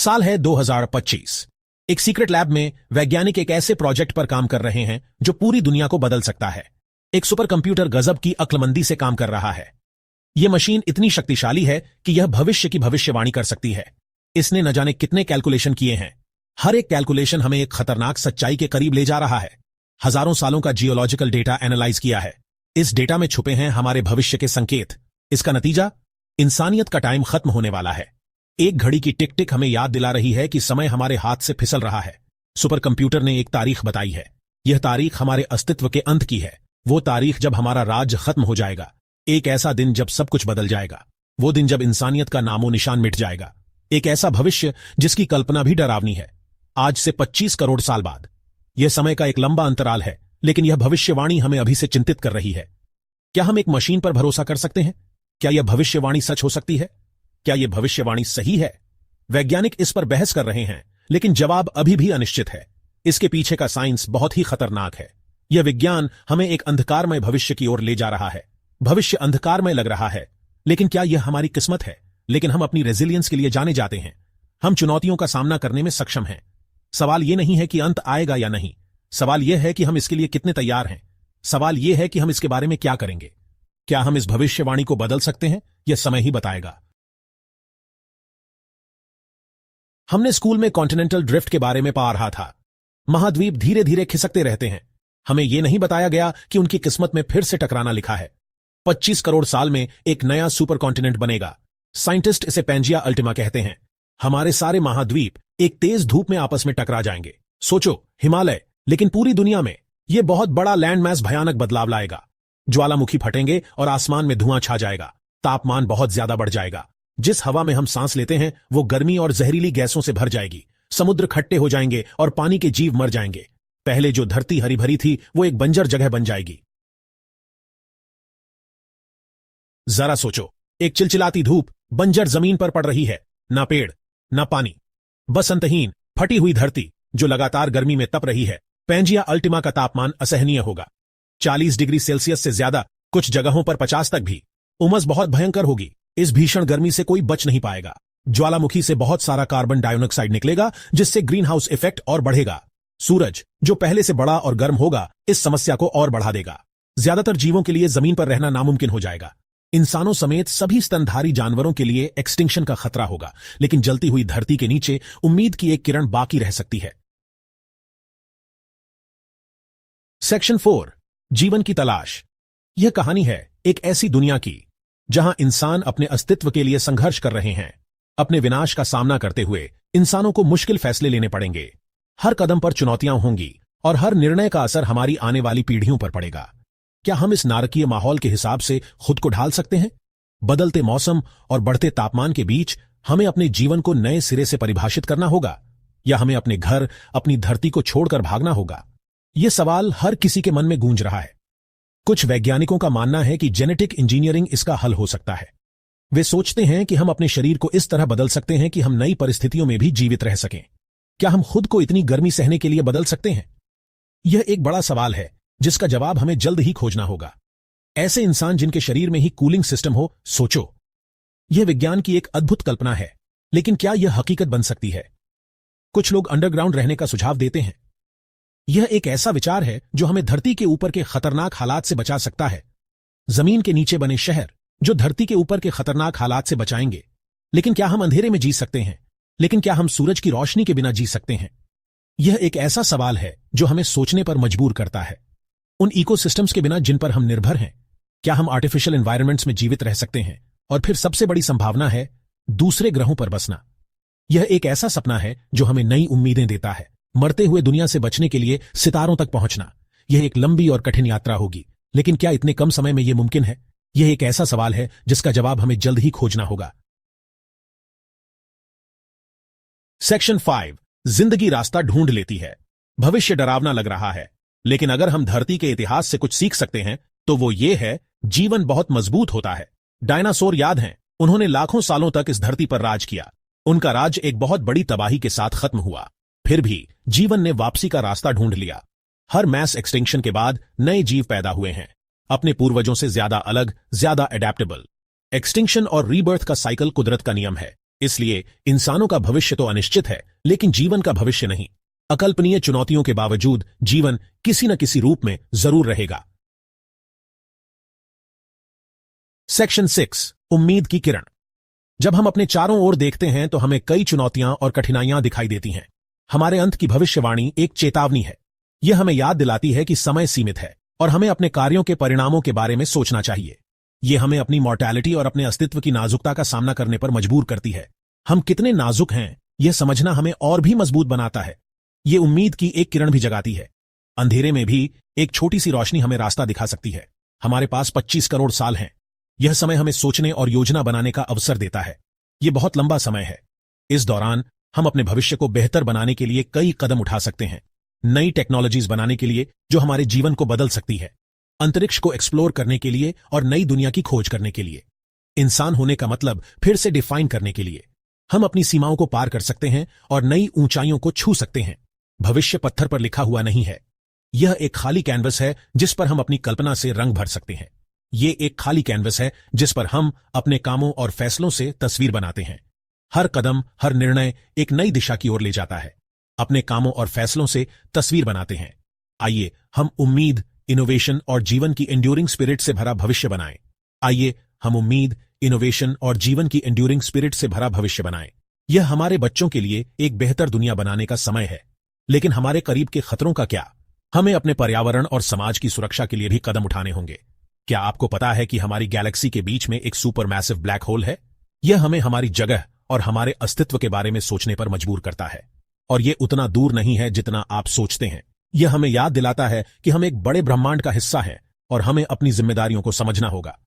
साल है 2025। एक सीक्रेट लैब में वैज्ञानिक एक ऐसे प्रोजेक्ट पर काम कर रहे हैं जो पूरी दुनिया को बदल सकता है। एक सुपर कंप्यूटर गजब की अक्लमंदी से काम कर रहा है। यह मशीन इतनी शक्तिशाली है कि यह भविष्य की भविष्यवाणी कर सकती है। इसने न जाने कितने कैलकुलेशन किए हैं। हर एक कैलकुलेशन हमें एक खतरनाक सच्चाई के करीब ले जा रहा है। हजारों सालों का जियोलॉजिकल डेटा एनालाइज किया है। इस डेटा में छुपे हैं हमारे भविष्य के संकेत। इसका नतीजा, इंसानियत का टाइम खत्म होने वाला है। एक घड़ी की टिक टिक हमें याद दिला रही है कि समय हमारे हाथ से फिसल रहा है। सुपर कंप्यूटर ने एक तारीख बताई है। यह तारीख हमारे अस्तित्व के अंत की है। वो तारीख जब हमारा राज्य खत्म हो जाएगा। एक ऐसा दिन जब सब कुछ बदल जाएगा। वो दिन जब इंसानियत का नामो निशान मिट जाएगा। एक ऐसा भविष्य जिसकी कल्पना भी डरावनी है। आज से 25 करोड़ साल बाद। यह समय का एक लंबा अंतराल है, लेकिन यह भविष्यवाणी हमें अभी से चिंतित कर रही है। क्या हम एक मशीन पर भरोसा कर सकते हैं? क्या यह भविष्यवाणी सच हो सकती है? क्या यह भविष्यवाणी सही है? वैज्ञानिक इस पर बहस कर रहे हैं, लेकिन जवाब अभी भी अनिश्चित है। इसके पीछे का साइंस बहुत ही खतरनाक है। यह विज्ञान हमें एक अंधकारमय भविष्य की ओर ले जा रहा है। भविष्य अंधकारमय लग रहा है, लेकिन क्या यह हमारी किस्मत है? लेकिन हम अपनी रेजिलियंस के लिए जाने जाते हैं। हम चुनौतियों का सामना करने में सक्षम हैं। सवाल यह नहीं है कि अंत आएगा या नहीं। सवाल यह है कि हम इसके लिए कितने तैयार हैं। सवाल यह है कि हम इसके बारे में क्या करेंगे। क्या हम इस भविष्यवाणी को बदल सकते हैं? यह समय ही बताएगा। हमने स्कूल में कॉन्टिनेंटल ड्रिफ्ट के बारे में पढ़ा था। महाद्वीप धीरे धीरे खिसकते रहते हैं। हमें यह नहीं बताया गया कि उनकी किस्मत में फिर से टकराना लिखा है। 25 करोड़ साल में एक नया सुपर कॉन्टिनेंट बनेगा। साइंटिस्ट इसे पैंजिया अल्टिमा कहते हैं। हमारे सारे महाद्वीप एक तेज धूप में आपस में टकरा जाएंगे। सोचो, हिमालय, लेकिन पूरी दुनिया में यह बहुत बड़ा लैंड मैस भयानक बदलाव लाएगा। ज्वालामुखी फटेंगे और आसमान में धुआं छा जाएगा। तापमान बहुत ज्यादा बढ़ जाएगा। जिस हवा में हम सांस लेते हैं वो गर्मी और जहरीली गैसों से भर जाएगी। समुद्र खट्टे हो जाएंगे और पानी के जीव मर जाएंगे। पहले जो धरती हरी भरी थी वो एक बंजर जगह बन जाएगी। जरा सोचो, एक चिलचिलाती धूप बंजर जमीन पर पड़ रही है। ना पेड़, ना पानी, बस अंतहीन फटी हुई धरती जो लगातार गर्मी में तप रही है। पैंजिया अल्टिमा का तापमान असहनीय होगा। 40 डिग्री सेल्सियस से ज्यादा, कुछ जगहों पर 50 तक भी। उमस बहुत भयंकर होगी। इस भीषण गर्मी से कोई बच नहीं पाएगा। ज्वालामुखी से बहुत सारा कार्बन डाइऑक्साइड निकलेगा, जिससे ग्रीन हाउस इफेक्ट और बढ़ेगा। सूरज, जो पहले से बड़ा और गर्म होगा, इस समस्या को और बढ़ा देगा। ज्यादातर जीवों के लिए जमीन पर रहना नामुमकिन हो जाएगा। इंसानों समेत सभी स्तनधारी जानवरों के लिए एक्सटिंक्शन का खतरा होगा, लेकिन जलती हुई धरती के नीचे उम्मीद की एक किरण बाकी रह सकती है। सेक्शन 4, जीवन की तलाश। यह कहानी है एक ऐसी दुनिया की जहां इंसान अपने अस्तित्व के लिए संघर्ष कर रहे हैं। अपने विनाश का सामना करते हुए इंसानों को मुश्किल फैसले लेने पड़ेंगे। हर कदम पर चुनौतियां होंगी और हर निर्णय का असर हमारी आने वाली पीढ़ियों पर पड़ेगा। क्या हम इस नारकीय माहौल के हिसाब से खुद को ढाल सकते हैं? बदलते मौसम और बढ़ते तापमान के बीच हमें अपने जीवन को नए सिरे से परिभाषित करना होगा, या हमें अपने घर, अपनी धरती को छोड़कर भागना होगा? यह सवाल हर किसी के मन में गूंज रहा है। कुछ वैज्ञानिकों का मानना है कि जेनेटिक इंजीनियरिंग इसका हल हो सकता है। वे सोचते हैं कि हम अपने शरीर को इस तरह बदल सकते हैं कि हम नई परिस्थितियों में भी जीवित रह सकें। क्या हम खुद को इतनी गर्मी सहने के लिए बदल सकते हैं? यह एक बड़ा सवाल है जिसका जवाब हमें जल्द ही खोजना होगा। ऐसे इंसान जिनके शरीर में ही कूलिंग सिस्टम हो। सोचो, यह विज्ञान की एक अद्भुत कल्पना है, लेकिन क्या यह हकीकत बन सकती है? कुछ लोग अंडरग्राउंड रहने का सुझाव देते हैं। यह एक ऐसा विचार है जो हमें धरती के ऊपर के खतरनाक हालात से बचा सकता है। जमीन के नीचे बने शहर जो धरती के ऊपर के खतरनाक हालात से बचाएंगे। लेकिन क्या हम अंधेरे में जी सकते हैं? लेकिन क्या हम सूरज की रोशनी के बिना जी सकते हैं? यह एक ऐसा सवाल है जो हमें सोचने पर मजबूर करता है। उन इकोसिस्टम्स के बिना जिन पर हम निर्भर हैं, क्या हम आर्टिफिशियल एनवायरनमेंट्स में जीवित रह सकते हैं? और फिर सबसे बड़ी संभावना है दूसरे ग्रहों पर बसना। यह एक ऐसा सपना है जो हमें नई उम्मीदें देता है। मरते हुए दुनिया से बचने के लिए सितारों तक पहुंचना, यह एक लंबी और कठिन यात्रा होगी, लेकिन क्या इतने कम समय में यह मुमकिन है? यह एक ऐसा सवाल है जिसका जवाब हमें जल्द ही खोजना होगा। सेक्शन 5, जिंदगी रास्ता ढूंढ लेती है। भविष्य डरावना लग रहा है, लेकिन अगर हम धरती के इतिहास से कुछ सीख सकते हैं तो वो ये है, जीवन बहुत मजबूत होता है। डायनासोर याद हैं? उन्होंने लाखों सालों तक इस धरती पर राज किया। उनका राज एक बहुत बड़ी तबाही के साथ खत्म हुआ। फिर भी जीवन ने वापसी का रास्ता ढूंढ लिया। हर मैस एक्सटिंक्शन के बाद नए जीव पैदा हुए हैं, अपने पूर्वजों से ज्यादा अलग, ज्यादा एडेप्टेबल। एक्सटिंक्शन और रीबर्थ का साइकिल कुदरत का नियम है। इसलिए इंसानों का भविष्य तो अनिश्चित है, लेकिन जीवन का भविष्य नहीं। अकल्पनीय चुनौतियों के बावजूद जीवन किसी न किसी रूप में जरूर रहेगा। सेक्शन 6, उम्मीद की किरण। जब हम अपने चारों ओर देखते हैं तो हमें कई चुनौतियां और कठिनाइयां दिखाई देती हैं। हमारे अंत की भविष्यवाणी एक चेतावनी है। यह हमें याद दिलाती है कि समय सीमित है और हमें अपने कार्यों के परिणामों के बारे में सोचना चाहिए। यह हमें अपनी मॉर्टैलिटी और अपने अस्तित्व की नाजुकता का सामना करने पर मजबूर करती है। हम कितने नाजुक हैं, यह समझना हमें और भी मजबूत बनाता है। यह उम्मीद की एक किरण भी जगाती है। अंधेरे में भी एक छोटी सी रोशनी हमें रास्ता दिखा सकती है। हमारे पास 25 करोड़ साल हैं। यह समय हमें सोचने और योजना बनाने का अवसर देता है। यह बहुत लंबा समय है। इस दौरान हम अपने भविष्य को बेहतर बनाने के लिए कई कदम उठा सकते हैं। नई टेक्नोलॉजीज बनाने के लिए जो हमारे जीवन को बदल सकती है, अंतरिक्ष को एक्सप्लोर करने के लिए और नई दुनिया की खोज करने के लिए, इंसान होने का मतलब फिर से डिफाइन करने के लिए। हम अपनी सीमाओं को पार कर सकते हैं और नई ऊंचाइयों को छू सकते हैं। भविष्य पत्थर पर लिखा हुआ नहीं है। यह एक खाली कैनवस है जिस पर हम अपनी कल्पना से रंग भर सकते हैं। यह एक खाली कैनवस है जिस पर हम अपने कामों और फैसलों से तस्वीर बनाते हैं। हर कदम, हर निर्णय एक नई दिशा की ओर ले जाता है। अपने कामों और फैसलों से तस्वीर बनाते हैं। आइए हम उम्मीद, इनोवेशन और जीवन की एंड्यूरिंग स्पिरिट से भरा भविष्य बनाएं। आइए हम उम्मीद, इनोवेशन और जीवन की एंड्यूरिंग स्पिरिट से भरा भविष्य बनाएं। यह हमारे बच्चों के लिए एक बेहतर दुनिया बनाने का समय है। लेकिन हमारे करीब के खतरों का क्या? हमें अपने पर्यावरण और समाज की सुरक्षा के लिए भी कदम उठाने होंगे। क्या आपको पता है कि हमारी गैलेक्सी के बीच में एक सुपर मैसिव ब्लैक होल है? यह हमें हमारी जगह और हमारे अस्तित्व के बारे में सोचने पर मजबूर करता है। और यह उतना दूर नहीं है जितना आप सोचते हैं। यह हमें याद दिलाता है कि हम एक बड़े ब्रह्मांड का हिस्सा हैं और हमें अपनी जिम्मेदारियों को समझना होगा।